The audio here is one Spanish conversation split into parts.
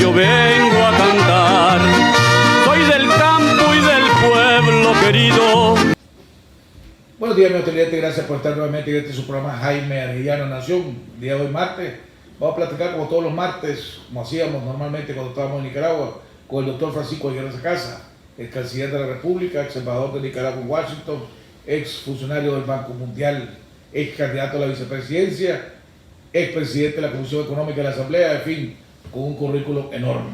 yo vengo a cantar. Soy del campo y del pueblo querido. Buenos días, mi televidente, gracias por estar nuevamente en este su programa Jaime Arellano Nación. El día de hoy, martes, vamos a platicar como todos los martes, como hacíamos normalmente cuando estábamos en Nicaragua, con el doctor Francisco Aguirre Sacasa, el canciller de la República, ex embajador de Nicaragua en Washington, ex funcionario del Banco Mundial, ex candidato a la vicepresidencia, ex presidente de la Comisión Económica de la Asamblea, en fin, con un currículum enorme.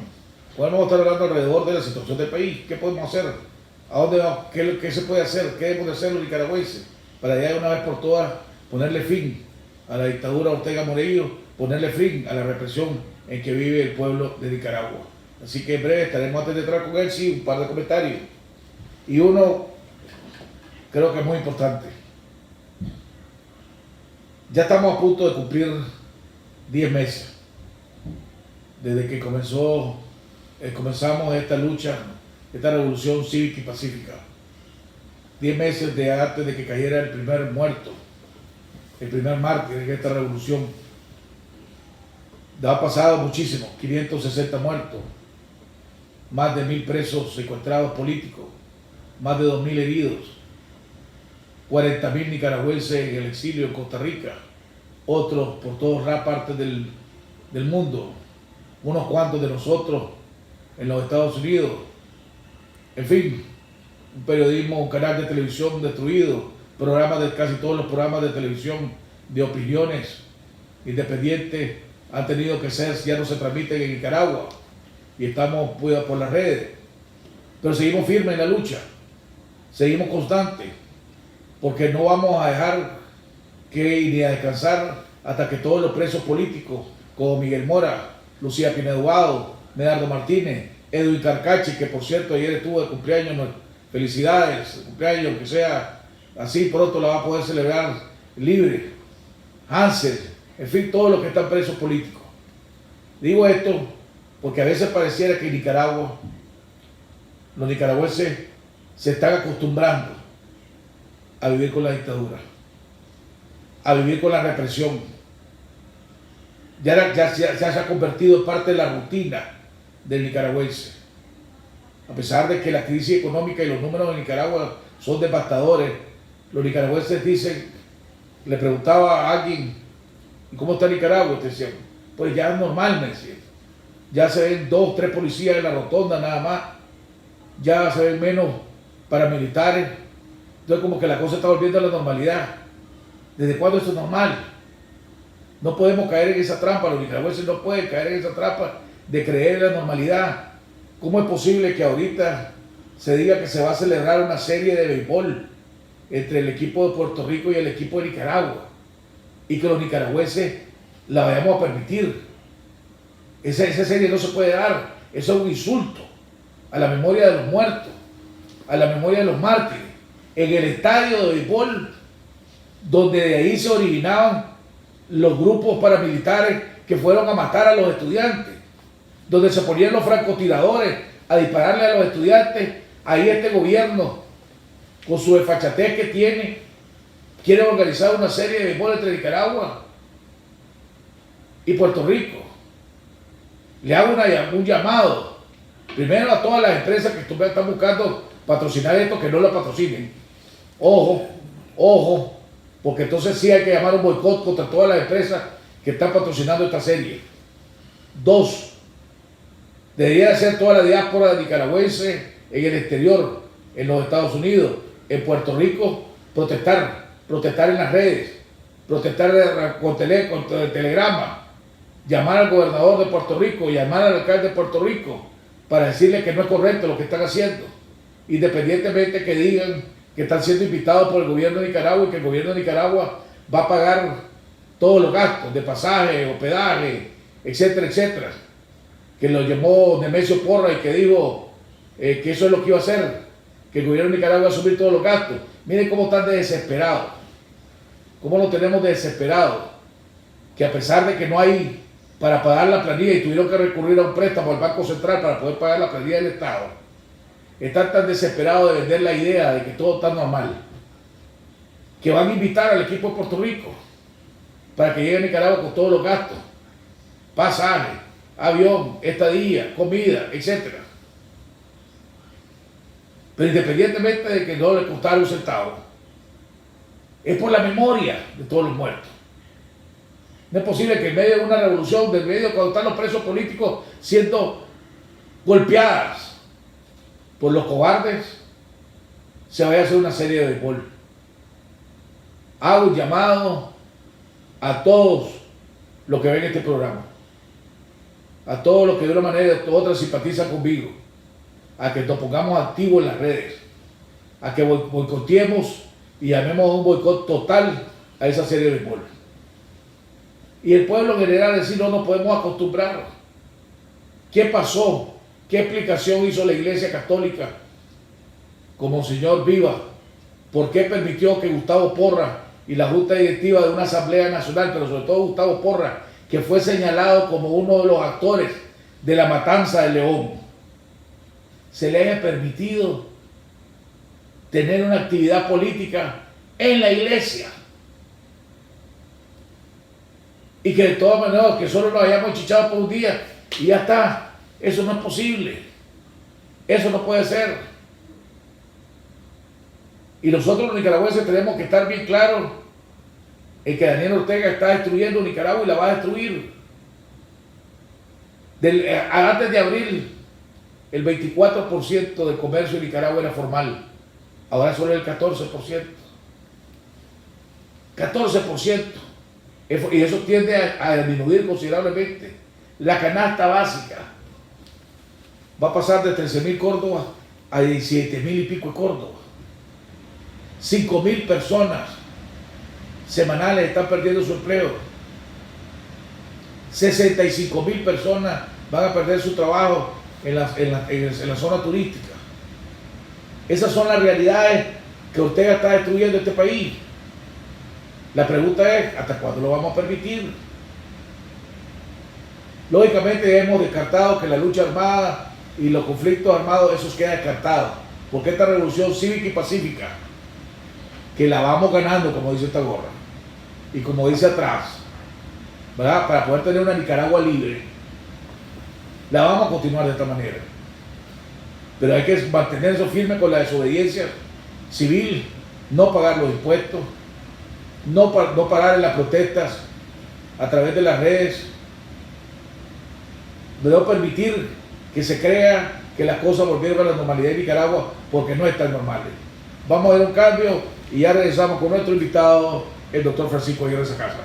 Hoy vamos a estar hablando alrededor de la situación del país. ¿Qué podemos hacer? ¿A dónde vamos? ¿Qué se puede hacer? ¿Qué debemos de hacer los nicaragüenses? Para ya de una vez por todas ponerle fin a la dictadura Ortega Murillo, ponerle fin a la represión en que vive el pueblo de Nicaragua. Así que en breve estaremos antes de entrar con él, sí, un par de comentarios. Y uno, creo que es muy importante. Ya estamos a punto de cumplir 10 meses desde que comenzamos esta lucha, esta revolución cívica y pacífica. 10 meses de antes de que cayera el primer muerto, el primer mártir en esta revolución. Ha pasado muchísimo, 560 muertos, más de 1000 presos secuestrados políticos, más de 2000 heridos, 40.000 nicaragüenses en el exilio en Costa Rica, otros por todas partes del mundo, unos cuantos de nosotros en los Estados Unidos, en fin, un periodismo, un canal de televisión destruido, casi todos los programas de televisión de opiniones independientes han tenido que ser, ya no se transmiten en Nicaragua y estamos por las redes, pero seguimos firmes en la lucha, seguimos constantes, porque no vamos a dejar ni a descansar hasta que todos los presos políticos, como Miguel Mora, Lucía Pinedo, Medardo Martínez, Edwin Carcachi, que por cierto ayer estuvo de cumpleaños, felicidades, cumpleaños, que sea así, pronto la va a poder celebrar libre, Hansel, en fin, todos los que están presos políticos. Digo esto porque a veces pareciera que en Nicaragua, los nicaragüenses se están acostumbrando a vivir con la dictadura, a vivir con la represión. Ya se ha convertido en parte de la rutina del nicaragüense. A pesar de que la crisis económica y los números de Nicaragua son devastadores, los nicaragüenses dicen, le preguntaba a alguien, ¿cómo está Nicaragua? Te decían, pues ya es normal, me decían. Ya se ven 2, 3 policías en la rotonda nada más, ya se ven menos paramilitares. Entonces como que la cosa está volviendo a la normalidad. ¿Desde cuándo eso es normal? No podemos caer en esa trampa, los nicaragüenses no pueden caer en esa trampa de creer en la normalidad. ¿Cómo es posible que ahorita se diga que se va a celebrar una serie de béisbol entre el equipo de Puerto Rico y el equipo de Nicaragua y que los nicaragüenses la vayamos a permitir? Esa serie no se puede dar. Eso es un insulto a la memoria de los muertos, a la memoria de los mártires, en el estadio de béisbol donde de ahí se originaban los grupos paramilitares que fueron a matar a los estudiantes, donde se ponían los francotiradores a dispararle a los estudiantes. Ahí este gobierno, con su desfachatez que tiene, quiere organizar una serie de béisbol entre Nicaragua y Puerto Rico. Le hago un llamado, primero a todas las empresas que están buscando patrocinar esto, que no lo patrocinen. Ojo, porque entonces sí hay que llamar un boicot contra todas las empresas que están patrocinando esta serie. 2, debería ser toda la diáspora nicaragüense en el exterior, en los Estados Unidos, en Puerto Rico, protestar en las redes, protestar con telegrama, llamar al gobernador de Puerto Rico, llamar al alcalde de Puerto Rico para decirle que no es correcto lo que están haciendo, independientemente que digan que están siendo invitados por el gobierno de Nicaragua y que el gobierno de Nicaragua va a pagar todos los gastos de pasaje, hospedaje, etcétera, etcétera, que lo llamó Nemesio Porra y que dijo que eso es lo que iba a hacer, que el gobierno de Nicaragua va a asumir todos los gastos. Miren cómo están de desesperados, cómo lo tenemos de desesperado, que a pesar de que no hay para pagar la planilla y tuvieron que recurrir a un préstamo al Banco Central para poder pagar la planilla del Estado, están tan desesperados de vender la idea de que todo está normal, que van a invitar al equipo de Puerto Rico para que llegue a Nicaragua con todos los gastos, pasajes, avión, estadía, comida, etc. Pero independientemente de que no le costara un centavo, es por la memoria de todos los muertos. No es posible que en medio de una revolución, de medio cuando están los presos políticos siendo golpeadas por los cobardes, se vaya a hacer una serie de béisbol. Hago un llamado a todos los que ven este programa, a todos los que de una manera u otra simpatizan conmigo, a que nos pongamos activos en las redes, a que boicoteemos y llamemos a un boicot total a esa serie de béisbol. Y el pueblo en general decir, no nos podemos acostumbrar. ¿Qué pasó? ¿Qué explicación hizo la Iglesia Católica como Monseñor Viva? ¿Por qué permitió que Gustavo Porras y la Junta Directiva de una Asamblea Nacional, pero sobre todo Gustavo Porras, que fue señalado como uno de los actores de la matanza de León, se le haya permitido tener una actividad política en la iglesia? Y que de todas maneras, que solo nos hayamos chichado por un día y ya está. Eso no es posible. Eso no puede ser. Y nosotros los nicaragüenses tenemos que estar bien claros en que Daniel Ortega está destruyendo Nicaragua y la va a destruir. Antes de abril, el 24% del comercio en Nicaragua era formal. Ahora solo el 14%. 14%. Y eso tiende a disminuir considerablemente. La canasta básica va a pasar de 13.000 córdobas a 17.000 y pico de córdobas. 5.000 personas semanales están perdiendo su empleo. 65.000 personas van a perder su trabajo en la zona turística. Esas son las realidades que Ortega está destruyendo este país. La pregunta es, ¿hasta cuándo lo vamos a permitir? Lógicamente hemos descartado que la lucha armada y los conflictos armados, esos quedan descartados. Porque esta revolución cívica y pacífica, que la vamos ganando, como dice esta gorra, y como dice atrás, ¿verdad? Para poder tener una Nicaragua libre, la vamos a continuar de esta manera. Pero hay que mantener eso firme con la desobediencia civil, no pagar los impuestos, no parar en las protestas a través de las redes, no permitir que se crea que las cosas volvieron a la normalidad en Nicaragua, porque no están normales. Vamos a ver un cambio y ya regresamos con nuestro invitado, el doctor Francisco Aguirre Sacasa.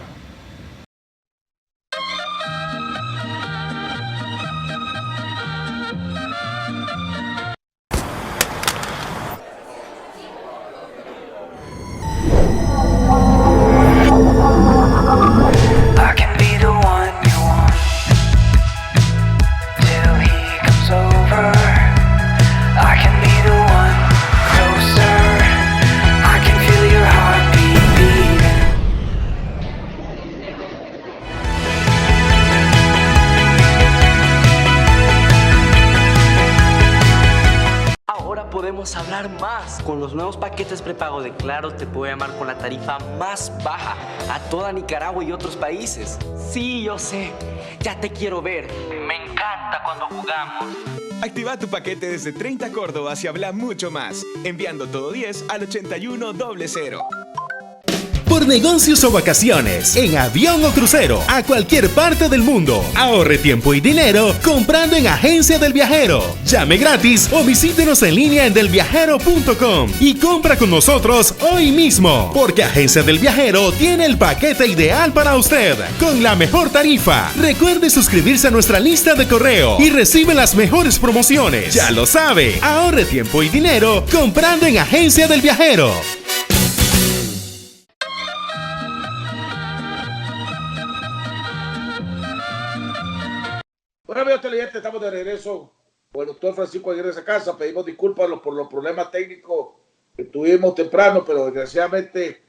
Hablar más. Con los nuevos paquetes prepago de Claro te puedo llamar con la tarifa más baja a toda Nicaragua y otros países. Sí, yo sé, ya te quiero ver. Me encanta cuando jugamos. Activa tu paquete desde 30 córdobas y habla mucho más, enviando todo 10 al 8100. Por negocios o vacaciones, en avión o crucero, a cualquier parte del mundo. Ahorre tiempo y dinero comprando en Agencia del Viajero. Llame gratis o visítenos en línea en delviajero.com y compra con nosotros hoy mismo. Porque Agencia del Viajero tiene el paquete ideal para usted, con la mejor tarifa. Recuerde suscribirse a nuestra lista de correo y recibe las mejores promociones. Ya lo sabe, ahorre tiempo y dinero comprando en Agencia del Viajero. Bueno, amigos televidentes, estamos de regreso con el doctor Francisco Aguirre Sacasa. Pedimos disculpas por los problemas técnicos que tuvimos temprano, pero desgraciadamente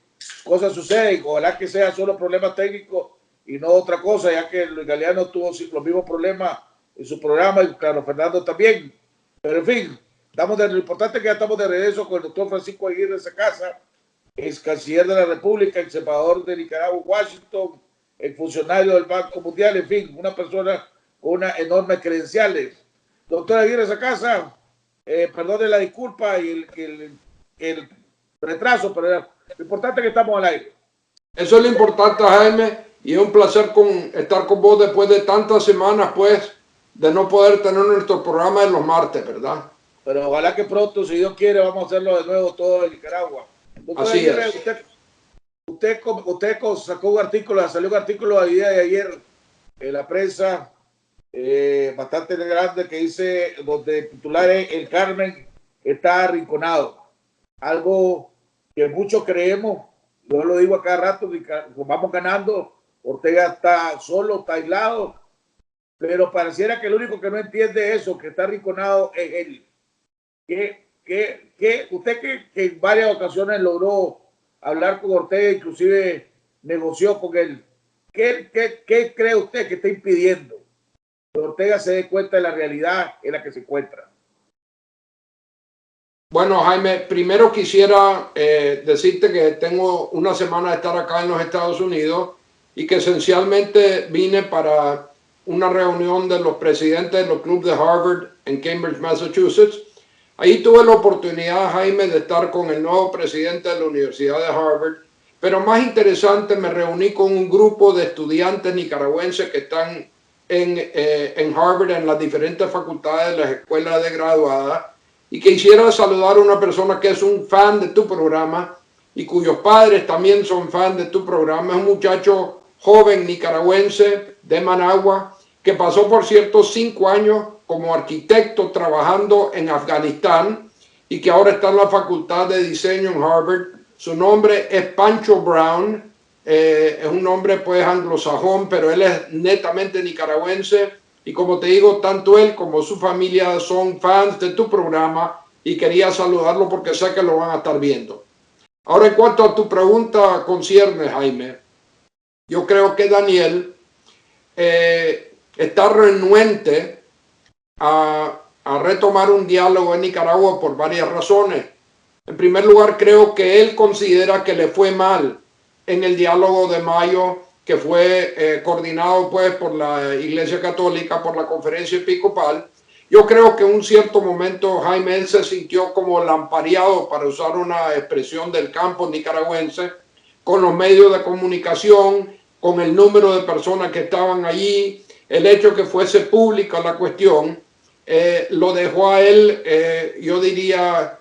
cosas suceden. Ojalá que sea solo problemas técnicos y no otra cosa, ya que Luis Galeano tuvo los mismos problemas en su programa y claro, Fernando también. Pero en fin, lo importante es que ya estamos de regreso con el doctor Francisco Aguirre Sacasa, ex canciller de la República, ex embajador de Nicaragua, Washington, ex funcionario del Banco Mundial, en fin, una persona con unas enormes credenciales. Doctor Aguirre Sacasa, perdone la disculpa y el retraso, pero lo importante es que estamos al aire. Eso es lo importante, Jaime, y es un placer estar con vos después de tantas semanas, pues, de no poder tener nuestro programa en los martes, ¿verdad? Pero ojalá que pronto, si Dios quiere, vamos a hacerlo de nuevo todo en Nicaragua. Doctor Así Aguirre, es. Usted sacó un artículo, salió un artículo el día de ayer en la prensa bastante grande que dice, donde el titular es El Carmen está arrinconado. Algo que muchos creemos, yo lo digo a cada rato, que vamos ganando, Ortega está solo, está aislado, pero pareciera que el único que no entiende eso, que está arrinconado, es él. Usted que en varias ocasiones logró hablar con Ortega, inclusive negoció con él, ¿qué cree usted que está impidiendo que Ortega se dé cuenta de la realidad en la que se encuentra? Bueno, Jaime, primero quisiera decirte que tengo una semana de estar acá en los Estados Unidos y que esencialmente vine para una reunión de los presidentes de los clubes de Harvard en Cambridge, Massachusetts. Ahí tuve la oportunidad, Jaime, de estar con el nuevo presidente de la Universidad de Harvard, pero más interesante, me reuní con un grupo de estudiantes nicaragüenses que están en Harvard, en las diferentes facultades de las escuelas de graduada, y quisiera saludar a una persona que es un fan de tu programa y cuyos padres también son fan de tu programa. Es un muchacho joven nicaragüense de Managua que pasó, por cierto, 5 años como arquitecto trabajando en Afganistán y que ahora está en la Facultad de Diseño en Harvard. Su nombre es Pancho Brown, es un nombre pues anglosajón, pero él es netamente nicaragüense y como te digo, tanto él como su familia son fans de tu programa y quería saludarlo porque sé que lo van a estar viendo. Ahora, en cuanto a tu pregunta concierne, Jaime, yo creo que Daniel está renuente a retomar un diálogo en Nicaragua por varias razones. En primer lugar, creo que él considera que le fue mal en el diálogo de mayo que fue coordinado pues por la Iglesia Católica, por la Conferencia Episcopal. Yo creo que en un cierto momento Jaime él se sintió como lampareado, para usar una expresión del campo nicaragüense, con los medios de comunicación, con el número de personas que estaban allí, el hecho que fuese pública la cuestión, lo dejó a él, yo diría,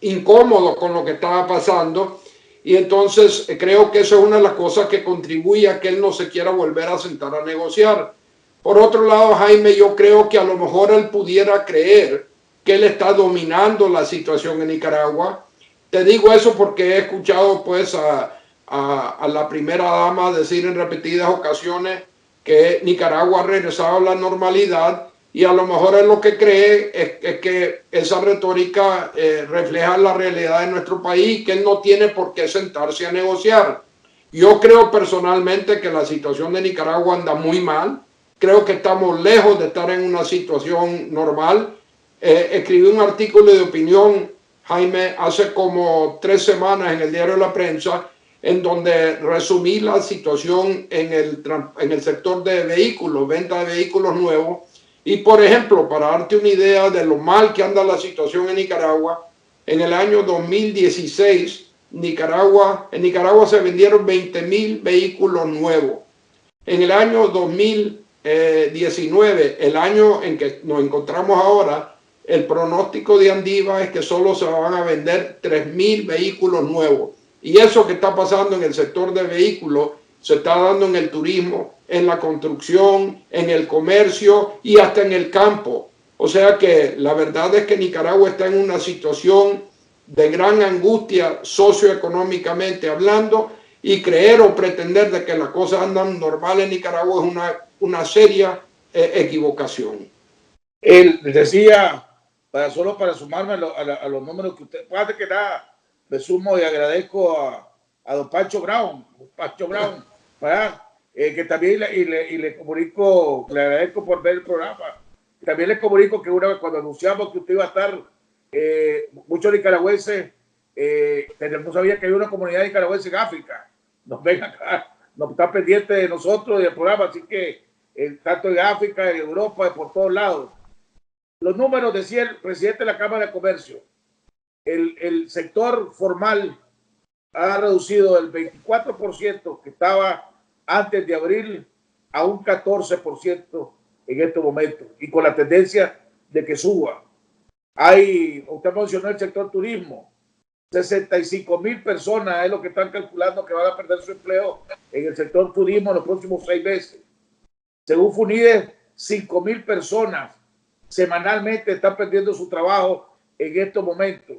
incómodo con lo que estaba pasando. Y entonces creo que eso es una de las cosas que contribuye a que él no se quiera volver a sentar a negociar. Por otro lado, Jaime, yo creo que a lo mejor él pudiera creer que él está dominando la situación en Nicaragua. Te digo eso porque he escuchado pues a la primera dama decir en repetidas ocasiones que Nicaragua ha regresado a la normalidad, y a lo mejor él lo que cree es que esa retórica refleja la realidad de nuestro país y que él no tiene por qué sentarse a negociar. Yo creo personalmente que la situación de Nicaragua anda muy mal. Creo que estamos lejos de estar en una situación normal. Escribí un artículo de opinión, Jaime, hace como 3 semanas en el Diario La Prensa, en donde resumí la situación en el sector de vehículos, venta de vehículos nuevos. Y por ejemplo, para darte una idea de lo mal que anda la situación en Nicaragua, en el año 2016, en Nicaragua se vendieron 20,000 vehículos nuevos. En el año 2019, el año en que nos encontramos ahora, el pronóstico de Andiva es que solo se van a vender 3,000 vehículos nuevos. Y eso que está pasando en el sector de vehículos se está dando en el turismo, en la construcción, en el comercio y hasta en el campo. O sea que la verdad es que Nicaragua está en una situación de gran angustia socioeconómicamente hablando, y creer o pretender de que las cosas andan normal en Nicaragua es una seria equivocación. Él decía, para sumarme a los números que usted, fíjate que nada, me sumo y agradezco a don Pancho Brown, ¿verdad? Que también le comunico, le agradezco por ver el programa. También les comunico que cuando anunciamos que usted iba a estar, muchos nicaragüenses, no sabía que hay una comunidad nicaragüense en África. Nos ven acá, nos están pendientes de nosotros y del programa, así que tanto en África, en Europa, por todos lados. Los números, decía el presidente de la Cámara de Comercio, el sector formal ha reducido el 24% que estaba antes de abril a un 14% en este momento, y con la tendencia de que suba. Usted mencionó el sector turismo, 65,000 personas es lo que están calculando que van a perder su empleo en el sector turismo en los próximos 6 meses. Según FUNIDE, 5,000 personas semanalmente están perdiendo su trabajo en estos momentos.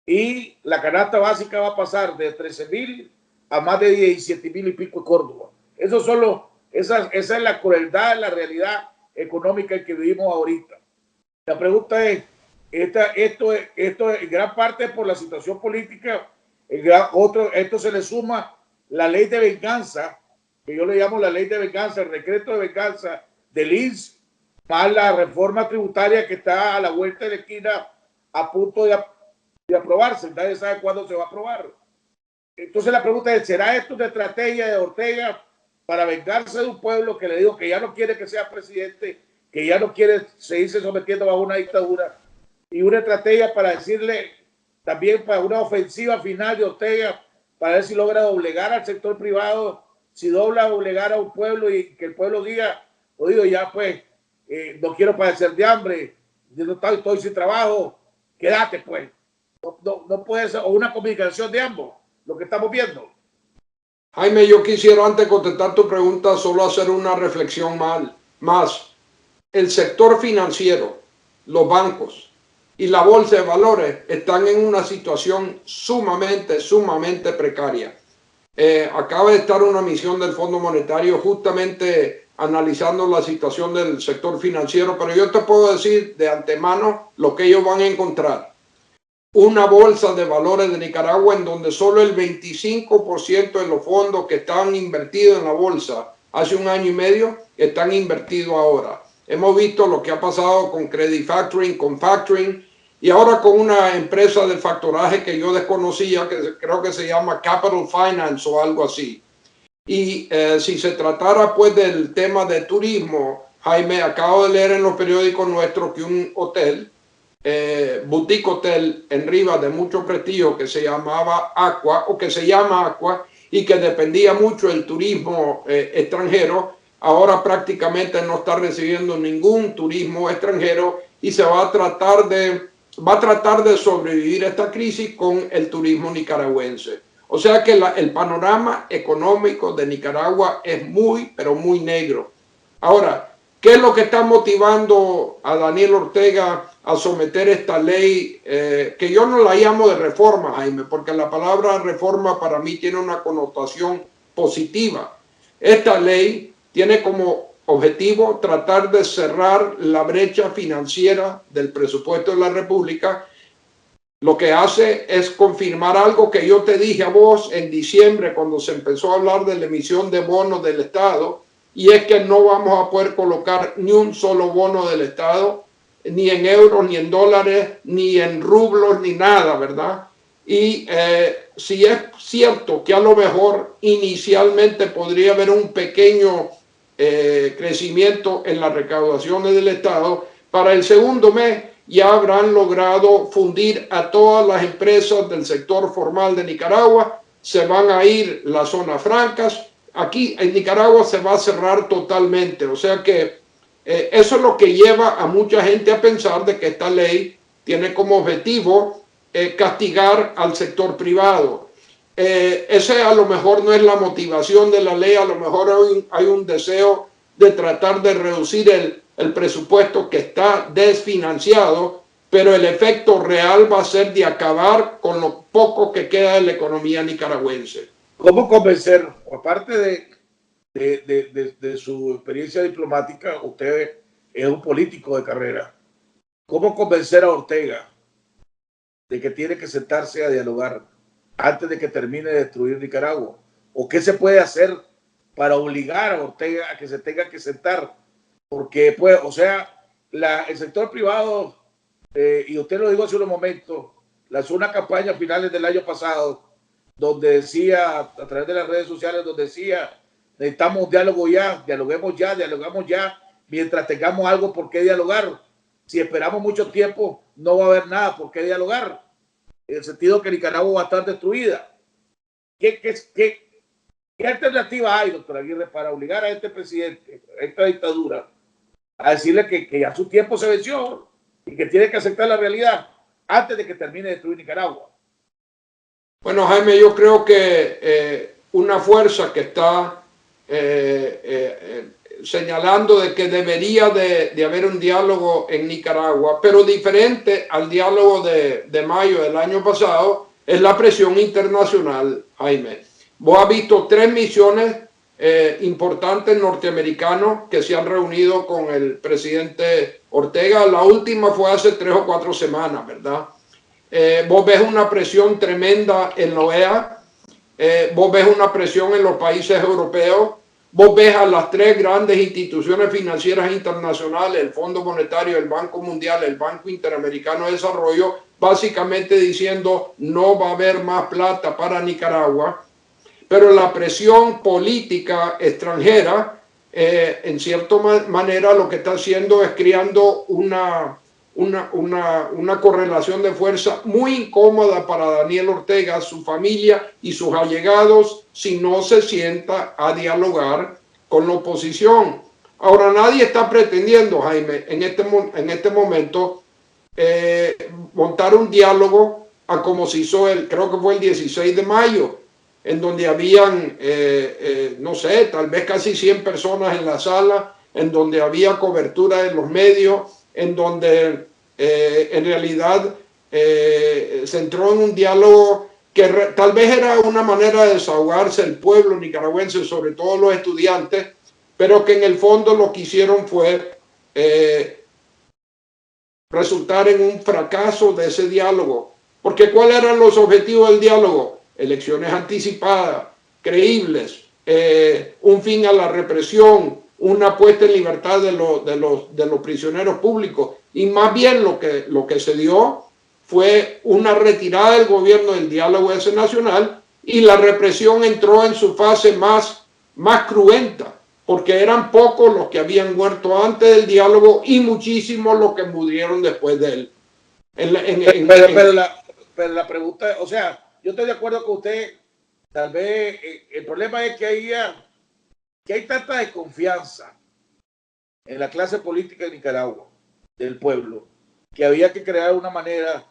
Y la canasta básica va a pasar de 13,000 a más de 17,000 y pico en Córdoba. Esa es la crueldad, la realidad económica en que vivimos ahorita. La pregunta es, esto en gran parte por la situación política, esto se le suma la ley de venganza, que yo le llamo la ley de venganza, el decreto de venganza del INS, más la reforma tributaria que está a la vuelta de la esquina a punto de aprobarse. Nadie sabe cuándo se va a aprobar. Entonces la pregunta es, ¿será esto una estrategia de Ortega para vengarse de un pueblo que le digo que ya no quiere que sea presidente, que ya no quiere seguirse sometiendo bajo una dictadura, y una estrategia para decirle también para una ofensiva final de Ortega para ver si logra doblegar al sector privado, si doblegar a un pueblo y que el pueblo diga, oído, ya pues, no quiero padecer de hambre, yo no estoy sin trabajo, quédate pues. No puede ser, o una comunicación de ambos, lo que estamos viendo. Jaime, yo quisiera antes de contestar tu pregunta solo hacer una reflexión más. El sector financiero, los bancos y la bolsa de valores están en una situación sumamente precaria. Acaba de estar una misión del Fondo Monetario justamente analizando la situación del sector financiero, pero yo te puedo decir de antemano lo que ellos van a encontrar. Una bolsa de valores de Nicaragua en donde solo el 25% de los fondos que estaban invertidos en la bolsa hace un año y medio están invertidos ahora. Hemos visto lo que ha pasado con Credit Factoring, con Factoring y ahora con una empresa de factoraje que yo desconocía, que creo que se llama Capital Finance o algo así. Y si se tratara pues del tema de turismo, Jaime, acabo de leer en los periódicos nuestros que un hotel, boutique hotel en Rivas de mucho prestigio que se llamaba Aqua o que se llama Aqua y que dependía mucho del turismo extranjero, ahora prácticamente no está recibiendo ningún turismo extranjero y se va a tratar de sobrevivir a esta crisis con el turismo nicaragüense. O sea que el panorama económico de Nicaragua es pero muy negro. Ahora, ¿qué es lo que está motivando a Daniel Ortega a someter esta ley, que yo no la llamo de reforma, Jaime, porque la palabra reforma para mí tiene una connotación positiva? Esta ley tiene como objetivo tratar de cerrar la brecha financiera del presupuesto de la República. Lo que hace es confirmar algo que yo te dije a vos en diciembre cuando se empezó a hablar de la emisión de bonos del Estado, y es que no vamos a poder colocar ni un solo bono del Estado, ni en euros, ni en dólares, ni en rublos, ni nada, ¿verdad? Y si es cierto que a lo mejor inicialmente podría haber un pequeño crecimiento en las recaudaciones del Estado, para el segundo mes ya habrán logrado fundir a todas las empresas del sector formal de Nicaragua, se van a ir las zonas francas, aquí en Nicaragua se va a cerrar totalmente, o sea que eso es lo que lleva a mucha gente a pensar de que esta ley tiene como objetivo castigar al sector privado. Ese a lo mejor no es la motivación de la ley, a lo mejor hay un deseo de tratar de reducir el presupuesto que está desfinanciado, pero el efecto real va a ser de acabar con lo poco que queda de la economía nicaragüense. ¿Cómo convencer, aparte de su experiencia diplomática, usted es un político de carrera, cómo convencer a Ortega de que tiene que sentarse a dialogar antes de que termine de destruir Nicaragua? ¿O qué se puede hacer para obligar a Ortega a que se tenga que sentar? Porque, pues, o sea, el sector privado, y usted lo dijo hace unos momentos, lanzó una campaña a finales del año pasado donde decía, a través de las redes sociales, donde decía, necesitamos diálogo ya, dialogamos ya, mientras tengamos algo por qué dialogar. Si esperamos mucho tiempo, no va a haber nada por qué dialogar, en el sentido que Nicaragua va a estar destruida. ¿Qué alternativa hay, doctor Aguirre, para obligar a este presidente, a esta dictadura, a decirle que ya su tiempo se venció y que tiene que aceptar la realidad antes de que termine de destruir Nicaragua? Bueno, Jaime, yo creo que una fuerza que está señalando de que debería de haber un diálogo en Nicaragua, pero diferente al diálogo de mayo del año pasado, es la presión internacional, Jaime. Vos has visto 3 misiones importantes norteamericanos que se han reunido con el presidente Ortega. La última fue hace 3 o 4 semanas, ¿verdad? Vos ves una presión tremenda en la OEA, vos ves una presión en los países europeos, vos ves a las 3 grandes instituciones financieras internacionales, el Fondo Monetario, el Banco Mundial, el Banco Interamericano de Desarrollo, básicamente diciendo no va a haber más plata para Nicaragua, pero la presión política extranjera, en cierta manera, lo que está haciendo es creando una correlación de fuerza muy incómoda para Daniel Ortega, su familia y sus allegados si no se sienta a dialogar con la oposición. Ahora, nadie está pretendiendo, Jaime, en este momento montar un diálogo a como se hizo creo que fue el 16 de mayo, en donde habían, no sé, tal vez casi 100 personas en la sala, en donde había cobertura de los medios, en donde en realidad se entró en un diálogo que tal vez era una manera de desahogarse el pueblo nicaragüense, sobre todo los estudiantes, pero que en el fondo lo que hicieron fue resultar en un fracaso de ese diálogo. Porque ¿cuáles eran los objetivos del diálogo? Elecciones anticipadas, creíbles, un fin a la represión, una puesta en libertad de los prisioneros públicos. Y más bien lo que se dio fue una retirada del gobierno del diálogo ese nacional, y la represión entró en su fase más cruenta, porque eran pocos los que habían muerto antes del diálogo y muchísimos los que murieron después de él. Pero la pregunta, o sea, yo estoy de acuerdo con usted, tal vez el problema es que hay tanta desconfianza en la clase política de Nicaragua, del pueblo, que había que crear una manera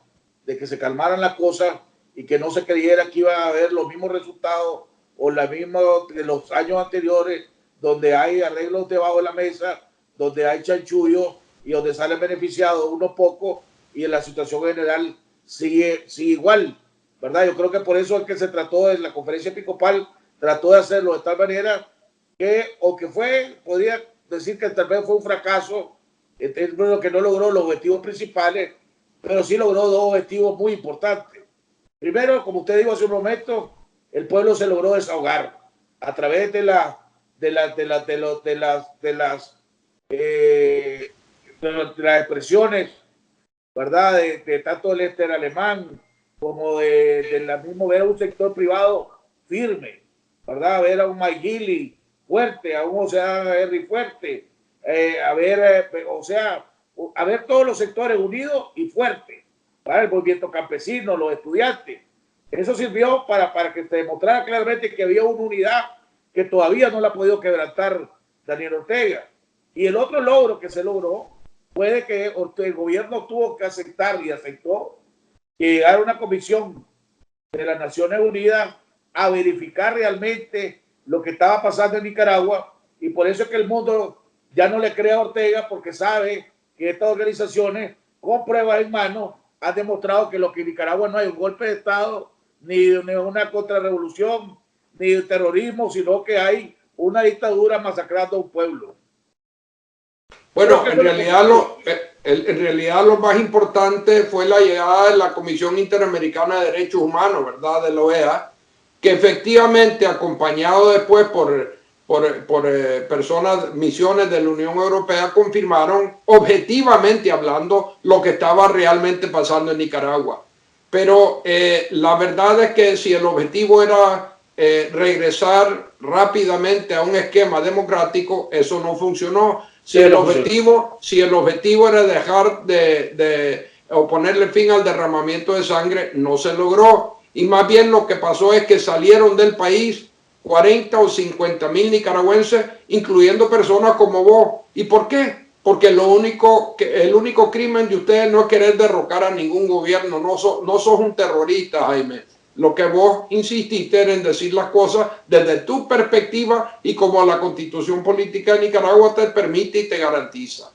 de que se calmaran las cosas y que no se creyera que iba a haber los mismos resultados o la misma de los años anteriores, donde hay arreglos debajo de la mesa, donde hay chanchullos y donde salen beneficiados unos pocos y en la situación general sigue igual, ¿verdad? Yo creo que por eso es que se trató de la conferencia episcopal, trató de hacerlo de tal manera podría decir que tal vez fue un fracaso, que no logró los objetivos principales, pero sí logró 2 objetivos muy importantes. Primero, como usted dijo hace un momento, el pueblo se logró desahogar a través de las expresiones, ¿verdad? De tanto el Lester alemán como de la mismo, ver a un sector privado firme, ¿verdad? Ver a un Mike Gilley fuerte, a un José Henry fuerte, a ver todos los sectores unidos y fuertes, para el movimiento campesino, los estudiantes. Eso sirvió para que se demostrara claramente que había una unidad que todavía no la ha podido quebrantar Daniel Ortega. Y el otro logro que se logró fue de que el gobierno tuvo que aceptar y aceptó que llegara una comisión de las Naciones Unidas a verificar realmente lo que estaba pasando en Nicaragua, y por eso es que el mundo ya no le cree a Ortega, porque sabe que estas organizaciones con pruebas en mano han demostrado que lo que en Nicaragua no hay un golpe de Estado, ni una contrarrevolución, ni terrorismo, sino que hay una dictadura masacrando a un pueblo. Bueno, en realidad lo más importante fue la llegada de la Comisión Interamericana de Derechos Humanos, ¿verdad?, de la OEA, que efectivamente, acompañado después por personas, misiones de la Unión Europea, confirmaron objetivamente hablando lo que estaba realmente pasando en Nicaragua. Pero la verdad es que si el objetivo era regresar rápidamente a un esquema democrático, eso no funcionó. Si el objetivo era dejar o ponerle fin al derramamiento de sangre, no se logró. Y más bien lo que pasó es que salieron del país 40 o 50 mil nicaragüenses, incluyendo personas como vos. ¿Y por qué? Porque el único crimen de ustedes no es querer derrocar a ningún gobierno. No sos un terrorista, Jaime. Lo que vos insististe era en decir las cosas desde tu perspectiva y como la Constitución Política de Nicaragua te permite y te garantiza.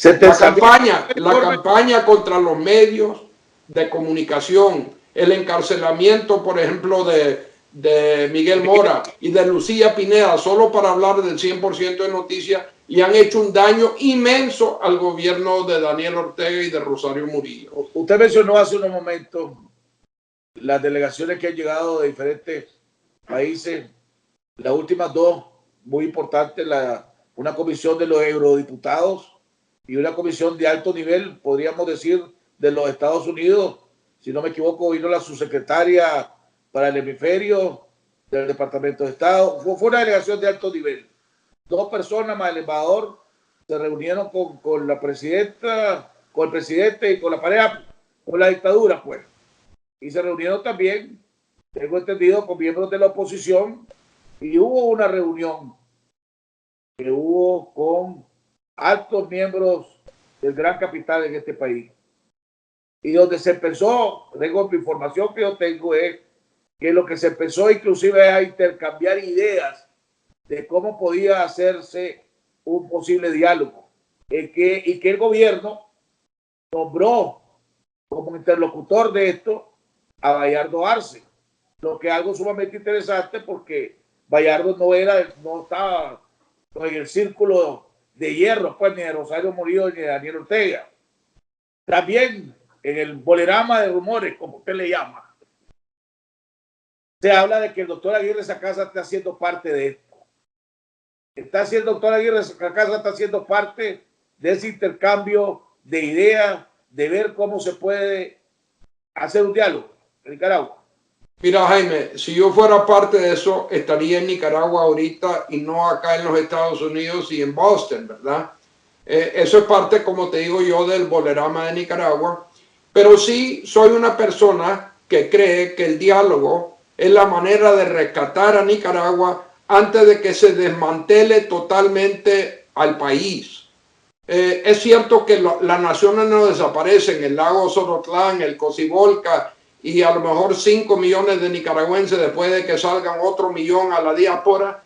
La campaña contra los medios de comunicación, el encarcelamiento, por ejemplo, de Miguel Mora y de Lucía Pineda, solo para hablar del 100% de noticias, y han hecho un daño inmenso al gobierno de Daniel Ortega y de Rosario Murillo. Usted mencionó hace unos momentos las delegaciones que han llegado de diferentes países, las últimas dos muy importantes, una comisión de los eurodiputados y una comisión de alto nivel, podríamos decir, de los Estados Unidos. Si no me equivoco, vino la subsecretaria para el hemisferio del Departamento de Estado. Fue una delegación de alto nivel. 2 personas más el embajador se reunieron con la presidenta, con el presidente y con la pareja, con la dictadura, pues. Y se reunieron también, tengo entendido, con miembros de la oposición, y hubo una reunión que hubo con altos miembros del gran capital en este país. Y donde se empezó, tengo información que yo tengo, es que lo que se empezó inclusive a intercambiar ideas de cómo podía hacerse un posible diálogo, y que el gobierno nombró como interlocutor de esto a Bayardo Arce, lo que es algo sumamente interesante porque Bayardo no estaba en el círculo de hierro, pues, ni de Rosario Murillo ni de Daniel Ortega. También en el bolerama de rumores, como usted le llama, se habla de que el doctor Aguirre Sacasa está haciendo parte de esto. El doctor Aguirre Sacasa está haciendo parte de ese intercambio de ideas, de ver cómo se puede hacer un diálogo en Nicaragua. Mira, Jaime, si yo fuera parte de eso, estaría en Nicaragua ahorita y no acá en los Estados Unidos y en Boston, ¿verdad? Eso es parte, como te digo yo, del bolerama de Nicaragua. Pero sí soy una persona que cree que el diálogo es la manera de rescatar a Nicaragua antes de que se desmantele totalmente al país. Es cierto que las naciones no desaparecen, el lago Sorotlán, el Cocibolca y a lo mejor 5 millones de nicaragüenses después de que salgan otro millón a la diáspora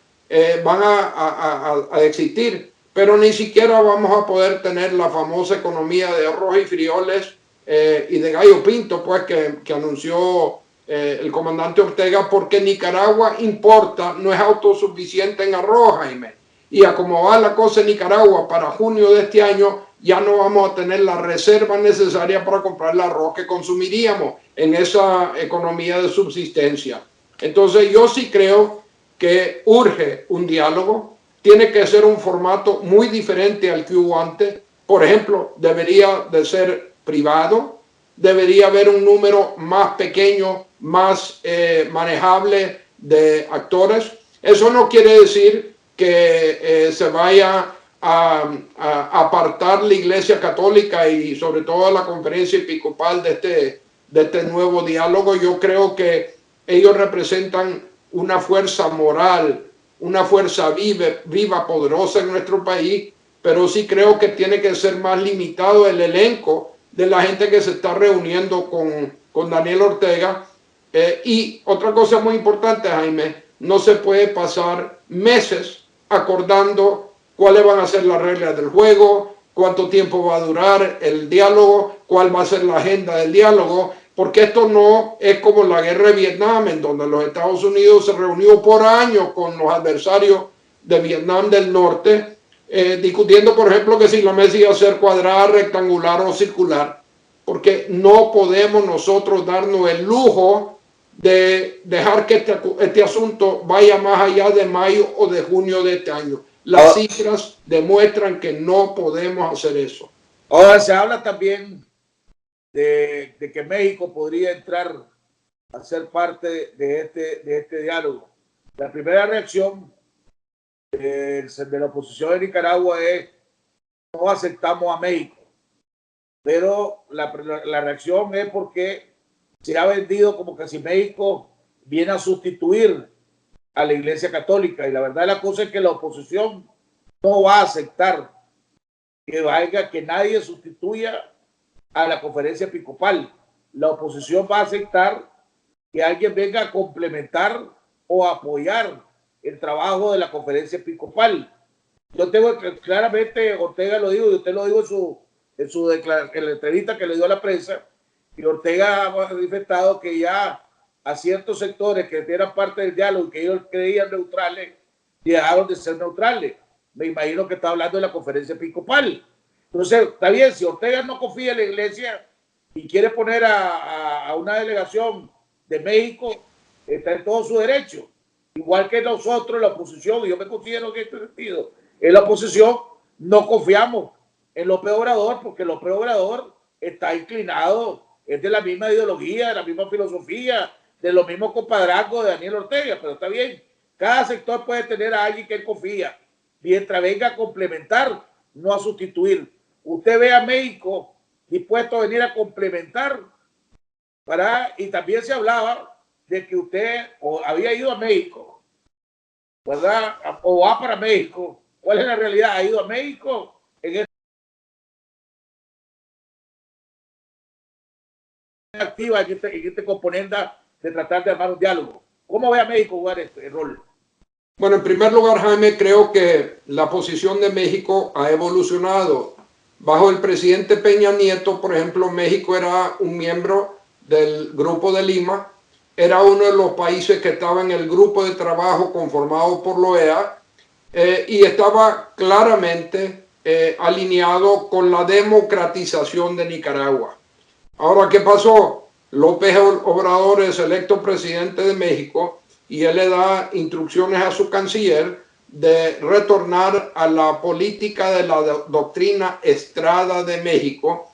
van a existir, pero ni siquiera vamos a poder tener la famosa economía de arroz y frijoles y de gallo pinto, pues que anunció el comandante Ortega, porque Nicaragua importa, no es autosuficiente en arroz, Jaime. Y a como va la cosa en Nicaragua para junio de este año, ya no vamos a tener la reserva necesaria para comprar el arroz que consumiríamos en esa economía de subsistencia. Entonces yo sí creo que urge un diálogo, tiene que ser un formato muy diferente al que hubo antes. Por ejemplo, debería de ser privado, debería haber un número más pequeño, más manejable de actores. Eso no quiere decir que se vaya a apartar la Iglesia Católica y sobre todo la conferencia episcopal de este nuevo diálogo. Yo creo que ellos representan una fuerza moral, una fuerza viva, poderosa en nuestro país, pero sí creo que tiene que ser más limitado el elenco de la gente que se está reuniendo con Daniel Ortega. Y otra cosa muy importante, Jaime, no se puede pasar meses acordando cuáles van a ser las reglas del juego, cuánto tiempo va a durar el diálogo, cuál va a ser la agenda del diálogo, porque esto no es como la guerra de Vietnam, en donde los Estados Unidos se reunió por años con los adversarios de Vietnam del Norte, discutiendo, por ejemplo, que si la mesa iba a ser cuadrada, rectangular o circular, porque no podemos nosotros darnos el lujo de dejar que este asunto vaya más allá de mayo o de junio de este año. Las cifras demuestran que no podemos hacer eso. Ahora se habla también de que México podría entrar a ser parte de este diálogo. La primera reacción de la oposición de Nicaragua es: no aceptamos a México. Pero la reacción es porque se ha vendido como que si México viene a sustituir a la Iglesia Católica. Y la verdad de la cosa es que la oposición no va a aceptar que nadie sustituya a la conferencia episcopal. La oposición va a aceptar que alguien venga a complementar o apoyar el trabajo de la conferencia episcopal. Yo tengo claramente, Ortega lo dijo, y usted lo dijo en la entrevista que le dio a la prensa, y Ortega ha manifestado que ya a ciertos sectores que eran parte del diálogo y que ellos creían neutrales, dejaron de ser neutrales. Me imagino que está hablando de la conferencia episcopal. Entonces, está bien, si Ortega no confía en la iglesia y quiere poner a una delegación de México, está en todo su derecho. Igual que nosotros, la oposición, y yo me considero en este sentido, en la oposición no confiamos en López Obrador, porque López Obrador está inclinado, es de la misma ideología, de la misma filosofía, de los mismos compadrazgos de Daniel Ortega, pero está bien. Cada sector puede tener a alguien que él confía, mientras venga a complementar, no a sustituir. Usted ve a México dispuesto a venir a complementar, y también se hablaba de que usted o había ido a México, ¿verdad? O va para México. ¿Cuál es la realidad? ¿Ha ido a México en activa en este componente de tratar de armar un diálogo? ¿Cómo ve a México jugar este rol? Bueno, en primer lugar, Jaime, creo que la posición de México ha evolucionado. Bajo el presidente Peña Nieto, por ejemplo, México era un miembro del Grupo de Lima, era uno de los países que estaba en el grupo de trabajo conformado por la OEA, y estaba claramente alineado con la democratización de Nicaragua. Ahora, ¿qué pasó? López Obrador es electo presidente de México y él le da instrucciones a su canciller de retornar a la política de la doctrina Estrada de México,